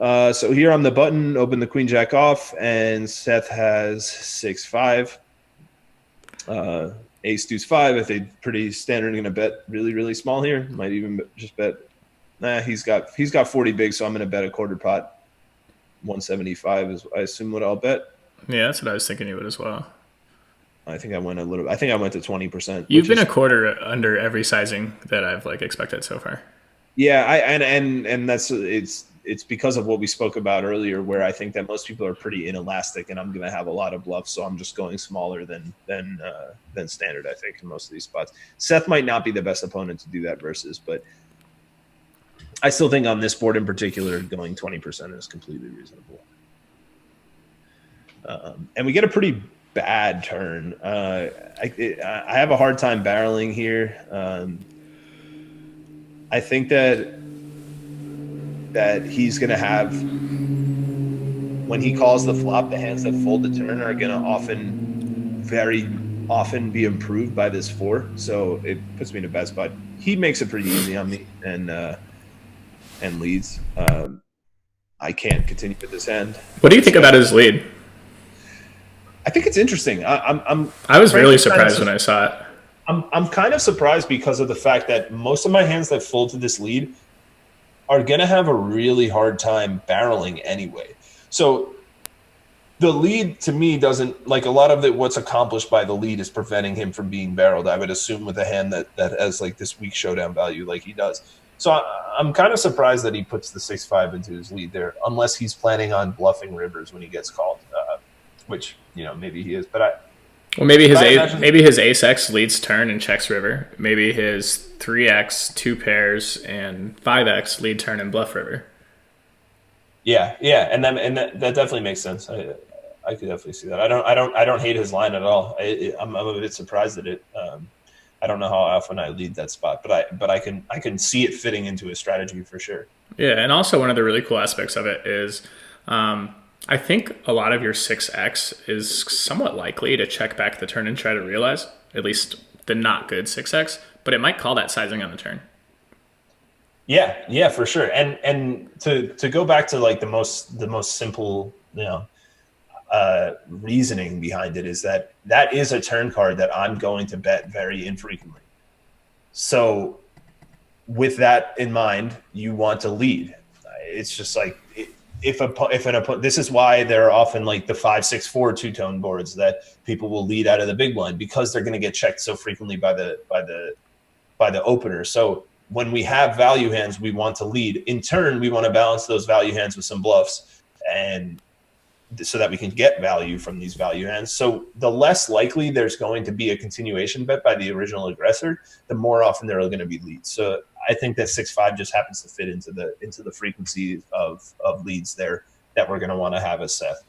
So here on the button, open the queen jack off, and Seth has 6-5. Ace deuce 5. I think pretty standard. Going to bet really, really small here. Might even just bet. Nah, he's got 40 big, so I'm going to bet a quarter pot. 175 is, I assume, what I'll bet. Yeah, that's what I was thinking you would as well. I think I went to 20%. You've been a quarter under every sizing that I've like expected so far. Yeah, and that's it's because of what we spoke about earlier, where I think that most people are pretty inelastic, and I'm going to have a lot of bluffs, so I'm just going smaller than standard. I think in most of these spots, Seth might not be the best opponent to do that versus, but I still think on this board in particular, going 20% is completely reasonable. And we get a pretty bad turn. I have a hard time barreling here. I think that he's going to have, when he calls the flop, the hands that fold the turn are going to very often be improved by this 4. So it puts me in a bad spot. He makes it pretty easy on me and leads. I can't continue with this hand. What do you think about his lead? I think it's interesting. I was really surprised when I saw it. I'm kind of surprised because of the fact that most of my hands that fold to this lead are going to have a really hard time barreling anyway. So the lead to me doesn't, like, a lot of what's accomplished by the lead is preventing him from being barreled, I would assume, with a hand that has like this weak showdown value like he does. So I'm kind of surprised that he puts the 6-5 into his lead there, unless he's planning on bluffing rivers when he gets called, which, you know, maybe he is. But maybe his ace X leads turn and checks river. Maybe his 3X, 2 pairs, and 5X lead turn and bluff river. Yeah, and that definitely makes sense. I could definitely see that. I don't hate his line at all. I'm a bit surprised at it. I don't know how often I lead that spot, but I can see it fitting into his strategy for sure. Yeah, and also one of the really cool aspects of it is, I think a lot of your 6X is somewhat likely to check back the turn and try to realize, at least the not good 6X, but it might call that sizing on the turn. Yeah, for sure. And to go back to like the most simple, reasoning behind it is that is a turn card that I'm going to bet very infrequently. So with that in mind, you want to lead. It's just like, if an opponent, this is why there are often like the 5-6-4 two-tone boards that people will lead out of the big blind, because they're going to get checked so frequently by the opener. So when we have value hands, we want to lead. In turn, we want to balance those value hands with some bluffs, and so that we can get value from these value hands. So the less likely there's going to be a continuation bet by the original aggressor, the more often there are going to be leads. So I think that 6-5 just happens to fit into the frequency of leads there that we're going to want to have as Seth.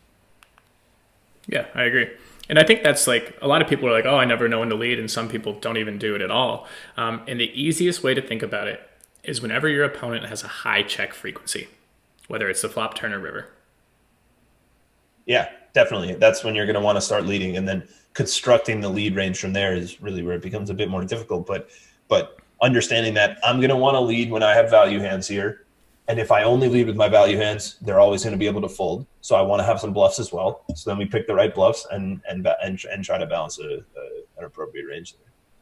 Yeah, I agree. And I think that's like, a lot of people are like, oh, I never know when to lead, and some people don't even do it at all. And the easiest way to think about it is whenever your opponent has a high check frequency, whether it's the flop, turn, or river. Yeah, definitely. That's when you're going to want to start leading, and then constructing the lead range from there is really where it becomes a bit more difficult. But understanding that I'm going to want to lead when I have value hands here, and if I only lead with my value hands, they're always going to be able to fold. So I want to have some bluffs as well. So then we pick the right bluffs and try to balance an appropriate range there.